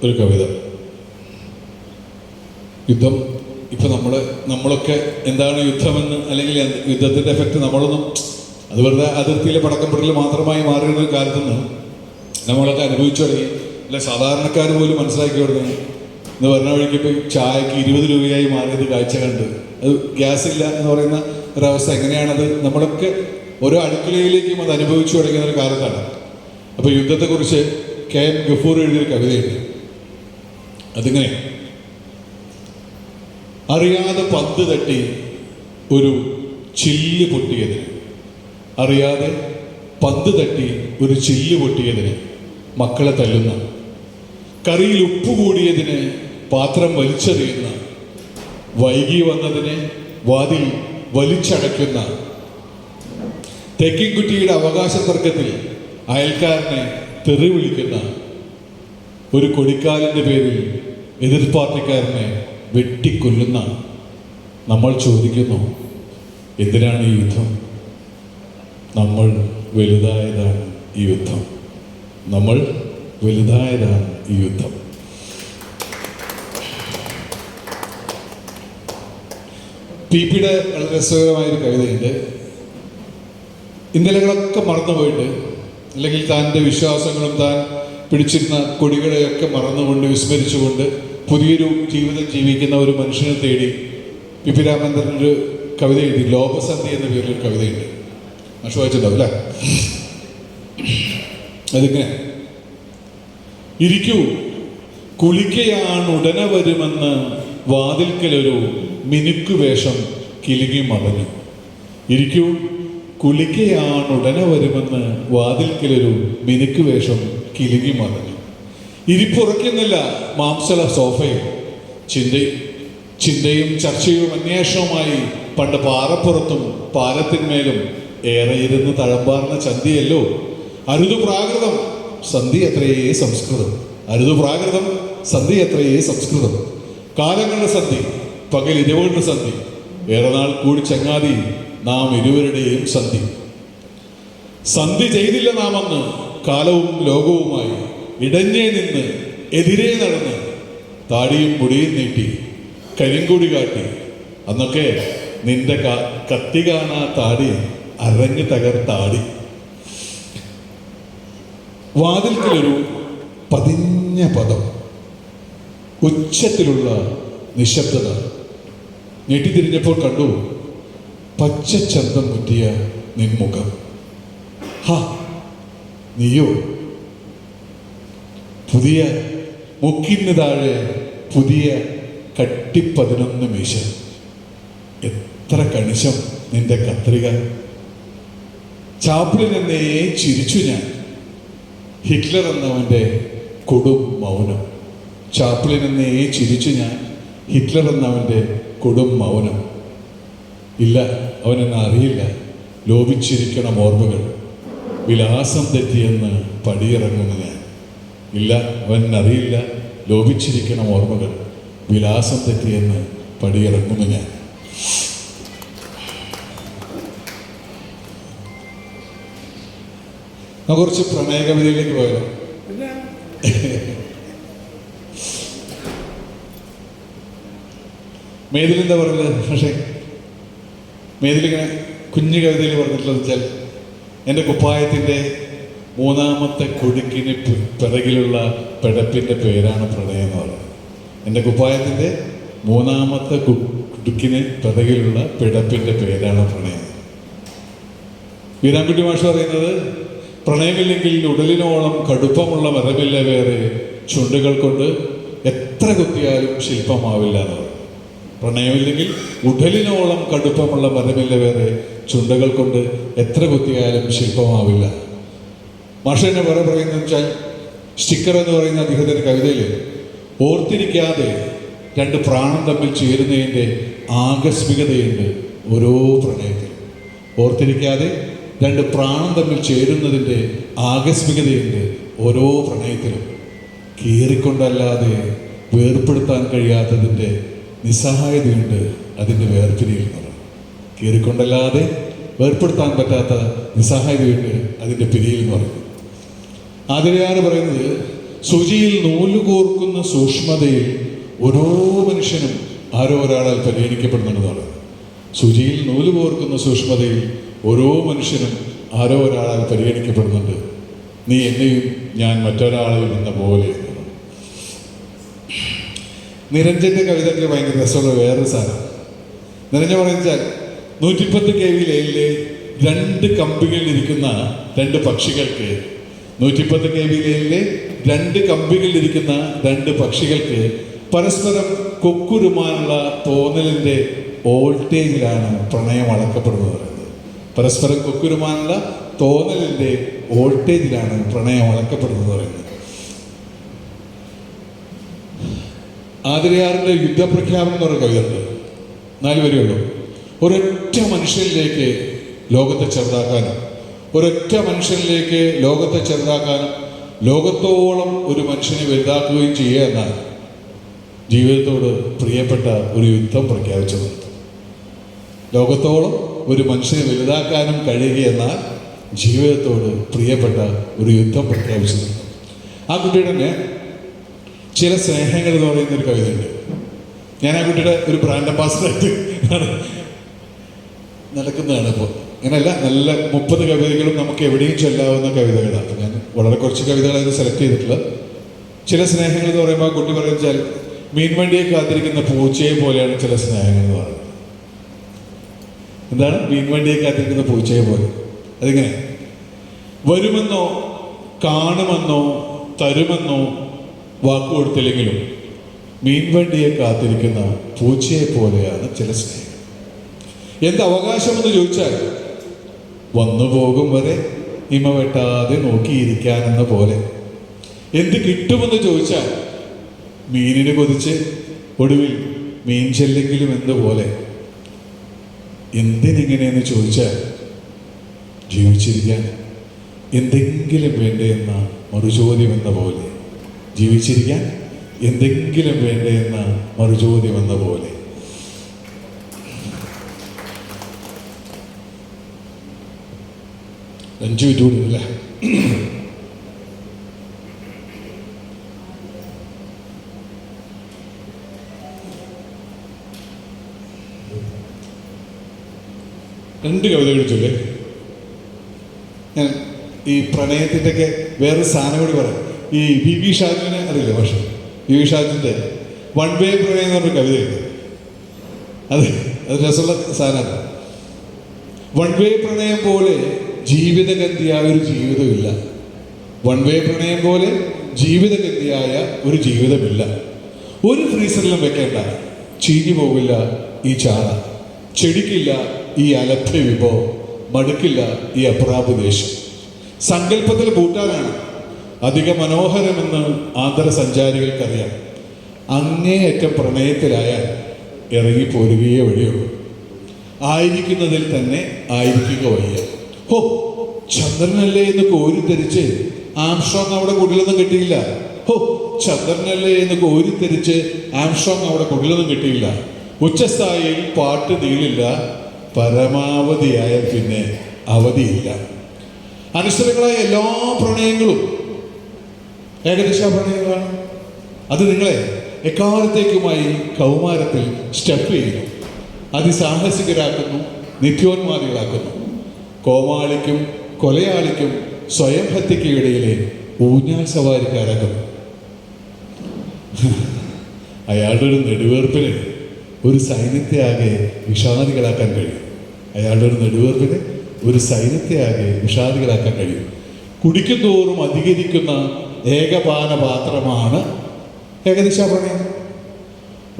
ഒരു കവിത. യുദ്ധം ഇപ്പം നമ്മളൊക്കെ എന്താണ് യുദ്ധമെന്ന്, അല്ലെങ്കിൽ യുദ്ധത്തിൻ്റെ എഫക്റ്റ് നമ്മളൊന്നും അത് വെറുതെ അതിർത്തിയിലെ പടക്കം പൊട്ടൽ മാത്രമായി മാറിയിരുന്ന ഒരു കാലത്തുനിന്ന് നമ്മളൊക്കെ അനുഭവിച്ചു തുടങ്ങി. അല്ലെ, സാധാരണക്കാർ പോലും മനസ്സിലാക്കി തുടങ്ങി. എന്ന് പറഞ്ഞ വഴിക്ക് ഇപ്പോൾ ചായക്ക് 20 രൂപയായി മാറിയത് കാഴ്ച കണ്ട്. അത് ഗ്യാസ് ഇല്ല എന്ന് പറയുന്ന ഒരവസ്ഥ എങ്ങനെയാണത് നമ്മളൊക്കെ ഓരോ അടുക്കളയിലേക്കും അത് അനുഭവിച്ചു തുടങ്ങിയ ഒരു കാലത്താണ്. അപ്പോൾ യുദ്ധത്തെക്കുറിച്ച് KM ഗഫൂർ എഴുതിയൊരു കവിതയുണ്ട്. അതിങ്ങനെ: അറിയാതെ പന്ത് തട്ടി ഒരു ചില്ല് പൊട്ടിയതിന്, അറിയാതെ പന്ത് തട്ടി ഒരു ചില്ല് പൊട്ടിയതിന് മക്കളെ തല്ലുന്ന, കറിയിൽ ഉപ്പ് കൂടിയതിന് പാത്രം വലിച്ചെറിയുന്ന, വൈകി വന്നതിന് വാതിൽ വലിച്ചടയ്ക്കുന്ന, തെക്കിൻകുറ്റിയുടെ അവകാശ തർക്കത്തിൽ അയൽക്കാരനെ തെറി വിളിക്കുന്ന, ഒരു കൊടിക്കാലിൻ്റെ പേരിൽ എതിർ പാർട്ടിക്കാരനെ വെട്ടിക്കൊല്ലുന്ന നമ്മൾ ചോദിക്കുന്നു, എന്തിനാണ് ഈ യുദ്ധം? നമ്മൾ വലുതായതാണ് ഈ യുദ്ധം. നമ്മൾ വലുതായതാണ് ഈ യുദ്ധം. പിയുടെ വളരെ രസകരമായൊരു കവിതയുണ്ട്. ഇന്നലകളൊക്കെ മറന്നുപോയിട്ട്, അല്ലെങ്കിൽ താൻ്റെ വിശ്വാസങ്ങളും താൻ പിടിച്ചിരുന്ന കൊടികളെയൊക്കെ മറന്നുകൊണ്ട് വിസ്മരിച്ചുകൊണ്ട് പുതിയൊരു ജീവിതം ജീവിക്കുന്ന ഒരു മനുഷ്യനെ തേടി പി രാമചന്ദ്രനൊരു കവിത എഴുതി. ലോകസന്ധി എന്ന പേരിലൊരു കവിതയുണ്ട്. മാഷ് വായിച്ചിട്ടുണ്ടാവും അല്ലേ? അതിങ്ങനെ: ഇരിക്കൂ, കുളിക്കയാണ് ഉടനെ വരുമെന്ന് വാതിൽക്കലൊരു മിനുക്കുവേഷം കിലുങ്ങി മറഞ്ഞു. ഇരിക്കൂ, കുളിക്കയാണ് ഉടനെ വരുമെന്ന് വാതിൽക്കലൊരു മിനുക്കുവേഷം കിലുങ്ങി മറഞ്ഞു. ഇരിപ്പുറയ്ക്കുന്നില്ല മാംസള സോഫയിൽ. ചിന്തയും ചർച്ചയും അന്വേഷണവുമായി പണ്ട് പാറപ്പുറത്തും പാലത്തിന്മേലും ഏറെ ഇരുന്ന് തഴമ്പാർന്ന ചന്തിയല്ലോ. അരുതു പ്രാകൃതം സന്ധി എത്രയേ സംസ്കൃതം. അരുതു പ്രാകൃതം സന്ധി എത്രയേ സംസ്കൃതം. കാലങ്ങളുടെ സന്ധി, പകൽ ഇരവുകളുടെ സന്ധി, ഏറെ നാൾ കൂടി ചങ്ങാതി നാം ഇരുവരുടെയും സന്ധി. സന്ധി ചെയ്തില്ല നാം അന്ന് കാലവും ലോകവുമായി. ഇടഞ്ഞേ നിന്ന് എതിരെ നടന്ന് താടിയും മുടിയും നീട്ടി കരിങ്കൊടി കാട്ടി. അന്നൊക്കെ നിന്റെ കത്തി കാണാ താടി അരഞ്ഞു തകർത്താടി. വാതിൽക്കലൊരു പതിഞ്ഞ പദം, ഉച്ചത്തിലുള്ള നിശബ്ദത. ഞെട്ടിത്തിരിഞ്ഞപ്പോൾ കണ്ടു പച്ചച്ചന്തം മുറ്റിയ നിൻമുഖം. ഹാ, നീയോ? പുതിയ മുക്കിന് താഴെ പുതിയ കട്ടി11 മീശ. എത്ര കണിശം നിന്റെ കത്രിക. ചാപ്ലിൻ എന്നേ ചിരിച്ചു ഞാൻ. ഹിറ്റ്ലർ എന്നവൻ്റെ കൊടും മൗനം. ചാപ്ലിൻ എന്നേ ചിരിച്ചു ഞാൻ. ഹിറ്റ്ലർ എന്നവൻ്റെ കൊടും മൗനം. ഇല്ല, അവനെന്നെ അറിയില്ല. ലോപിച്ചിരിക്കണം ഓർമ്മകൾ. വിലാസം തെറ്റിയെന്ന് പടിയിറങ്ങുന്നു ഞാൻ. ഇല്ല, അവനറിയില്ല. ലോപിച്ചിരിക്കണം ഓർമ്മകൾ. വിലാസം തെറ്റിയെന്ന് പടിയിറങ്ങുന്നു ഞാൻ. കുറച്ച് പ്രണയ കവിതയിലേക്ക് പോയാലോ? മേതിലെന്താ പറയുന്നത്? പക്ഷേ മേതിലിങ്ങനെ കുഞ്ഞു കവിതയിൽ പറഞ്ഞിട്ടുള്ളത് വെച്ചാൽ, എൻ്റെ കുപ്പായത്തിൻ്റെ 3ാമത്തെ കുടുക്കിന് പിറകിലുള്ള പിടപ്പിൻ്റെ പേരാണ് പ്രണയം എന്ന് പറയുന്നത്. എൻ്റെ കുപ്പായത്തിൻ്റെ 3ാമത്തെ കുടുക്കിന് പിറകിലുള്ള പിടപ്പിൻ്റെ പേരാണ് പ്രണയം. വീരാൻകുട്ടി മാഷ് പറയുന്നത്, പ്രണയമില്ലെങ്കിൽ ഉടലിനോളം കടുപ്പമുള്ള മരമില്ല വേറെ, ചുണ്ടുകൾ കൊണ്ട് എത്ര കുത്തിയാലും ശില്പമാവില്ല എന്ന് പറയും. പ്രണയമില്ലെങ്കിൽ ഉടലിനോളം കടുപ്പമുള്ള മരമില്ല വേറെ, ചുണ്ടകൾ കൊണ്ട് എത്ര കുത്തിയാലും ശില്പമാവില്ല. മാഷ് എന്നെ വേറെ പറയുന്നത് വെച്ചാൽ, സ്റ്റിക്കർ എന്ന് പറയുന്ന അദ്ദേഹത്തിൻ്റെ കവിതയിൽ ഓർത്തിരിക്കാതെ രണ്ട് പ്രാണം തമ്മിൽ ചേരുന്നതിൻ്റെ ആകസ്മികതയുണ്ട് ഓരോ പ്രണയത്തിലും. ഓർത്തിരിക്കാതെ രണ്ട് പ്രാണം തമ്മിൽ ചേരുന്നതിൻ്റെ ആകസ്മികതയുണ്ട് ഓരോ പ്രണയത്തിലും. കീറിക്കൊണ്ടല്ലാതെ വേർപ്പെടുത്താൻ കഴിയാത്തതിൻ്റെ നിസ്സഹായതയുണ്ട് അതിൻ്റെ വേർപിരിയിൽ നിന്ന്. കീറിക്കൊണ്ടല്ലാതെ വേർപ്പെടുത്താൻ പറ്റാത്ത നിസ്സഹായതയുണ്ട് അതിൻ്റെ പിരിയിൽ എന്ന് പറയുന്നത്. ആതിരയാർ പറയുന്നത്, സൂചിയിൽ നൂല് കോർക്കുന്ന സൂക്ഷ്മതയിൽ ഓരോ മനുഷ്യനും ആരോ ഒരാളാൽ പരിഗണിക്കപ്പെടുന്നുണ്ടെന്നാണ്. സൂചിയിൽ നൂല് കോർക്കുന്ന സൂക്ഷ്മതയിൽ ഓരോ മനുഷ്യനും ആരോ ഒരാളാൽ പരിഗണിക്കപ്പെടുന്നുണ്ട്. നീ എന്നെയും ഞാൻ മറ്റൊരാളെയും എന്ന പോലെ. നിരഞ്ജന്റെ കവിതയ്ക്ക് ഭയങ്കര രസമുള്ള വേറൊരു സാധനം. നിരഞ്ജൻ പറയുന്നത് 110 kV ലൈനിലെ രണ്ട് കമ്പികളിലിരിക്കുന്ന രണ്ട് പക്ഷികൾക്ക്, 110 kV ലൈനിലെ രണ്ട് കമ്പികളിലിരിക്കുന്ന രണ്ട് പക്ഷികൾക്ക് പരസ്പരം കൊക്കുരുമാനുള്ള തോന്നലിൻ്റെ വോൾട്ടേജിലാണ് പ്രണയം അളക്കപ്പെടുന്നത്. പരസ്പരം കൊക്കുരുമാനുള്ള തോന്നലിൻ്റെ വോൾട്ടേജിലാണ് പ്രണയം അളക്കപ്പെടുന്നത് പറയുന്നത്. ആതിരയാറിൻ്റെ യുദ്ധപ്രഖ്യാപനം എന്ന് പറയുന്ന കവിതയുണ്ട്. 4 വരെയുള്ളൂ. ഒരൊറ്റ മനുഷ്യനിലേക്ക് ലോകത്തെ ചെറുതാക്കാനും, ഒരൊറ്റ മനുഷ്യനിലേക്ക് ലോകത്തെ ചെറുതാക്കാനും, ലോകത്തോളം ഒരു മനുഷ്യനെ വലുതാക്കുകയും ചെയ്യുക എന്നാൽ ജീവിതത്തോട് പ്രിയപ്പെട്ട ഒരു യുദ്ധം പ്രഖ്യാപിച്ചത്. ലോകത്തോളം ഒരു മനുഷ്യനെ വലുതാക്കാനും കഴിയുകയെന്നാൽ ജീവിതത്തോട് പ്രിയപ്പെട്ട ഒരു യുദ്ധം പ്രഖ്യാപിച്ചത്. ആ കുട്ടിയുടെ തന്നെ ചില സ്നേഹങ്ങൾ എന്ന് പറയുന്നൊരു കവിതയുണ്ട്. ഞാൻ ആ കുട്ടിയുടെ ഒരു ബ്രാൻഡ് അംബാസിഡറായിട്ട് നടക്കുന്നതാണ് ഇപ്പോൾ. അങ്ങനെയല്ല, നല്ല 30 കവിതകളും നമുക്ക് എവിടെയും ചൊല്ലാവുന്ന കവിതകളാണ്. ഞാൻ വളരെ കുറച്ച് കവിതകളായിരുന്നു സെലക്ട് ചെയ്തിട്ടുള്ളത്. ചില സ്നേഹങ്ങൾ എന്ന് പറയുമ്പോൾ ആ കുട്ടി പറയുന്നത്, മീൻവണ്ടിയെ കാത്തിരിക്കുന്ന പൂച്ചയെ പോലെയാണ് ചില സ്നേഹങ്ങൾ എന്ന് പറയുന്നത്. എന്താണ് മീൻവണ്ടിയെ കാത്തിരിക്കുന്ന പൂച്ചയെ പോലെ? അതിങ്ങനെ വരുമെന്നോ കാണുമെന്നോ തരുമെന്നോ വാക്കു കൊടുത്തില്ലെങ്കിലും മീൻവണ്ടിയെ കാത്തിരിക്കുന്ന പൂച്ചയെ പോലെയാണ് ചില സ്നേഹം. എന്ത് അവകാശമെന്ന് ചോദിച്ചാൽ വന്നു പോകും വരെ ഇമ വെട്ടാതെ നോക്കിയിരിക്കാനെന്ന പോലെ. എന്ത് കിട്ടുമെന്ന് ചോദിച്ചാൽ മീനിന് കൊതിച്ച് ഒടുവിൽ മീൻ ചെല്ലെങ്കിലും എന്ന പോലെ. എന്തിനിങ്ങനെയെന്ന് ചോദിച്ചാൽ ജീവിച്ചിരിക്കാൻ എന്തെങ്കിലും വേണ്ടയെന്ന മറുചോദ്യം എന്ന പോലെ. ജീവിച്ചിരിക്കാൻ എന്തെങ്കിലും വേണ്ടയെന്ന മറുചോദ്യം എന്ന പോലെ. അഞ്ചു മിനിറ്റ് കൂടി അല്ലേ? രണ്ട് കവിതകൾ ചൊല്ലേ. ഞാൻ ഈ പ്രണയത്തിൻ്റെയൊക്കെ വേറൊരു സാധനം കൂടി പറയാം. ഈ വി ഷാജുവിനെ അറിയില്ല, പക്ഷേ വി ഷാജുവിൻ്റെ വൺ വേ പ്രണയം എന്ന് പറഞ്ഞൊരു കവിതയുണ്ട്. അത് രസമുള്ള സാധനമാണ്. വൺ വേ പ്രണയം പോലെ ജീവിതഗന്ധിയായ ഒരു ജീവിതമില്ല. വൺ വേ പ്രണയം പോലെ ജീവിതഗന്ധിയായ ഒരു ജീവിതമില്ല. ഒരു ഫ്രീസറിലും വെക്കേണ്ട, ചീഞ്ഞു പോകില്ല ഈ ചാള, ചെടിക്കില്ല ഈ അലഭ്യ വിഭവം, മടുക്കില്ല ഈ അപ്രാപദേശം. സങ്കല്പത്തിൽ ഭൂട്ടാനാണ് അധിക മനോഹരമെന്ന് ആന്തര സഞ്ചാരികൾക്കറിയാം. അങ്ങേയറ്റം പ്രണയത്തിലായാൽ ഇറങ്ങിപ്പോരുകയേ വഴിയുള്ളൂ. ആയിരിക്കുന്നതിൽ തന്നെ ആയിരിക്കുക വയ്യ. ഹോ, ചന്ദ്രനല്ലേ എന്ന് കോരിത്തെരിച്ച് ആംസ്ട്രോങ് അവിടെ കുടിലൊന്നും കിട്ടിയില്ല. ഹോ, ചന്ദ്രനല്ലേ എന്ന് കോരിത്തെരിച്ച് ആംസ്ട്രോങ് അവിടെ കുടിലൊന്നും കിട്ടിയില്ല. ഉച്ചസ്ഥായിയിൽ പാട്ട് നീളില്ല, പരമാവധിയായ പിന്നെ അവധിയില്ല. അനിശ്ചിതങ്ങളായ എല്ലാ പ്രണയങ്ങളും ഏകദേശ പ്രണയങ്ങളാണ്. അത് നിങ്ങളെ എക്കാലത്തേക്കുമായി കൗമാരത്തിൽ സ്റ്റെപ്പ് ചെയ്യുന്നു, അതിസാഹസികരാക്കുന്നു, നിത്യോന്മാദികളാക്കുന്നു. കോമാളിക്കും കൊലയാളിക്കും സ്വയം ഹത്യയ്ക്ക് ഇടയിലെ ഊഞ്ഞാൽ സവാരിക്കാരാക്കുന്നു. അയാളുടെ ഒരു നെടുവേർപ്പിന് ഒരു സൈന്യത്തെ ആകെ വിഷാദികളാക്കാൻ കഴിയും. അയാളുടെ ഒരു നെടുവേർപ്പിന് ഒരു സൈന്യത്തെ ആകെ വിഷാദികളാക്കാൻ കഴിയും. കുടിക്കുന്തോറും അധികരിക്കുന്ന ഏകപാന പാത്രമാണ് ഏകദേശ പ്രണയം.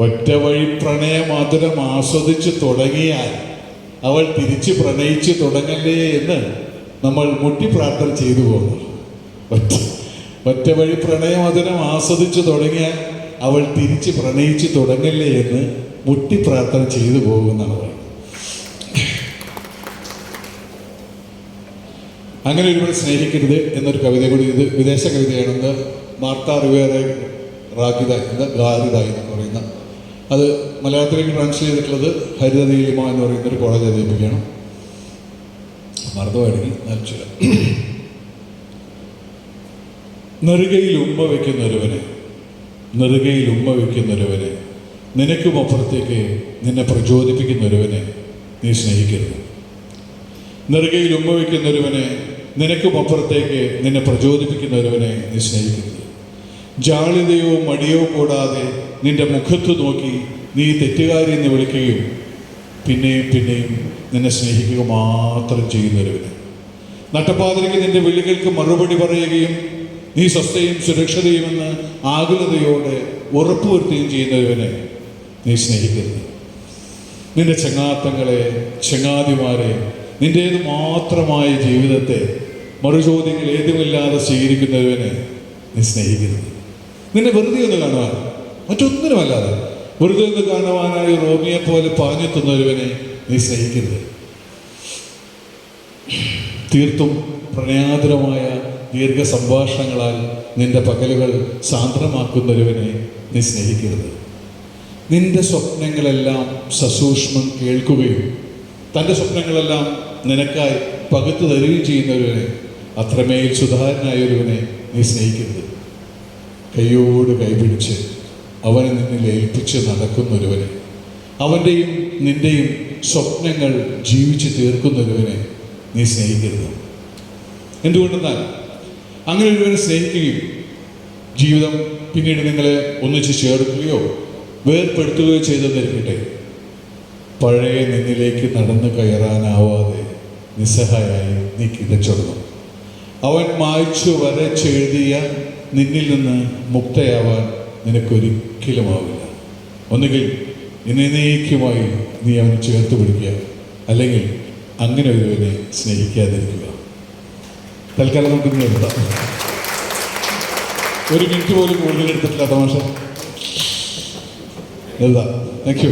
ഒറ്റ വഴി പ്രണയമാതുരം ആസ്വദിച്ച് തുടങ്ങിയാൽ അവൾ തിരിച്ച് പ്രണയിച്ച് തുടങ്ങല്ലേ എന്ന് നമ്മൾ മുട്ടി പ്രാർത്ഥന ചെയ്തു പോകുന്നു. ഒറ്റ വഴി പ്രണയമധുരം ആസ്വദിച്ചു തുടങ്ങിയാൽ അവൾ തിരിച്ച് പ്രണയിച്ച് തുടങ്ങല്ലേ എന്ന് മുട്ടി പ്രാർത്ഥന ചെയ്തു പോകുന്നതാണ് പറയുന്നത്. അങ്ങനെ ഒരുപാട് സ്നേഹിക്കരുത് എന്നൊരു കവിത കൂടി, ഇത് വിദേശ കവിതയാണെന്ന് മാർത്ത റിവേറെ റാഗിത ഗാരിത എന്ന് പറയുന്ന, അത് മലയാളത്തിലേക്ക് ട്രാൻസ്ലേറ്റ് ചെയ്തിട്ടുള്ളത് ഹരിതനീലിമ എന്ന് പറയുന്ന ഒരു കോളേജ് അധ്യാപികയാണ്. മറന്നുപോയാണെങ്കിൽ നനച്ചില്ല. നെറുകയിൽ ഉമ്മ വയ്ക്കുന്നൊരുവനെ, നെറുകയിൽ ഉമ്മ വയ്ക്കുന്നൊരുവനെ, നിനക്കും അപ്പുറത്തേക്ക് നിന്നെ പ്രചോദിപ്പിക്കുന്നൊരുവനെ നീ സ്നേഹിക്കരുത്. നെറുകയിൽ ഉമ്മ വയ്ക്കുന്നൊരുവനെ, നിനക്കും അപ്പുറത്തേക്ക് നിന്നെ പ്രചോദിപ്പിക്കുന്നൊരുവനെ നീ സ്നേഹിക്കരുത്. ജാള്യതയോ മടിയോ കൂടാതെ നിന്റെ മുഖത്ത് നോക്കി നീ തെറ്റുകാരി എന്ന് വിളിക്കുകയും പിന്നെയും പിന്നെയും നിന്നെ സ്നേഹിക്കുക മാത്രം ചെയ്യുന്നൊരുവനെ, നട്ടപ്പാതിരയ്ക്ക് നിന്റെ വിളികൾക്ക് മറുപടി പറയുകയും നീ സ്വസ്ഥയും സുരക്ഷിതയുമെന്ന് ആകുലതയോടെ ഉറപ്പുവരുത്തുകയും ചെയ്യുന്നവനെ നീ സ്നേഹിക്കരുത്. നിന്റെ ചങ്ങാത്തങ്ങളെ, ചങ്ങാതിമാരെ, നിന്റേത് മാത്രമായ ജീവിതത്തെ മറുചോദ്യങ്ങൾ ഏതുമില്ലാതെ സ്വീകരിക്കുന്നവനെ നീ സ്നേഹിക്കരുത്. നിന്നെ വെറുതെ ഒന്ന് കാണുവാൻ, മറ്റൊന്നിനുമല്ലാതെ വെറുതെ ഒന്ന് കാണുവാനായി റോമിയെ പോലെ പാഞ്ഞെത്തുന്നവനെ നീ സ്നേഹിക്കരുത്. തീർത്തും പ്രണയാതുരമായ ദീർഘ സംഭാഷണങ്ങളാൽ നിന്റെ പകലുകൾ സാന്ദ്രമാക്കുന്നൊരുവനെ നീ സ്നേഹിക്കരുത്. നിന്റെ സ്വപ്നങ്ങളെല്ലാം സസൂക്ഷ്മം കേൾക്കുകയും തൻ്റെ സ്വപ്നങ്ങളെല്ലാം നിനക്കായി പകുത്തു തരികയും ചെയ്യുന്നൊരുവനെ, അത്രമേൽ സുധാരനായൊരുവനെ നീ സ്നേഹിക്കരുത്. കൈയോട് കൈപിടിച്ച് അവനെ നിന്നിൽ ഏൽപ്പിച്ച് നടക്കുന്നൊരുവനെ, അവൻ്റെയും നിൻ്റെയും സ്വപ്നങ്ങൾ ജീവിച്ച് തീർക്കുന്നൊരുവനെ നീ സ്നേഹിക്കരുത്. എന്തുകൊണ്ടെന്നാൽ അങ്ങനെ ഒരുവനെ സ്നേഹിക്കുകയും ജീവിതം പിന്നീട് നിങ്ങളെ ഒന്നിച്ച് ചേർക്കുകയോ വേർപ്പെടുത്തുകയോ ചെയ്തെന്നിരിക്കട്ടെ, പഴയ നിന്നിലേക്ക് നടന്നു കയറാനാവാതെ നിസ്സഹായായി നീ കിതച്ചൊടുന്നു. അവൻ മായ്ച്ചു വരച്ചെഴുതിയ നിന്നിൽ നിന്ന് മുക്തയാവാൻ നിനക്കൊരിക്കലുമാവില്ല. ഒന്നുകിൽ എന്നേക്കുമായി നീ അവനെ ചേർത്ത് പിടിക്കുക, അല്ലെങ്കിൽ അങ്ങനെ ഒരുവനെ സ്നേഹിക്കാതിരിക്കുക. തൽക്കാലം നമുക്ക് നിർത്താം. ഒരു മിനിറ്റ് പോലും കൂടുതൽ എടുത്തിട്ടില്ല തമാശ. നിർത്താം. Thank you.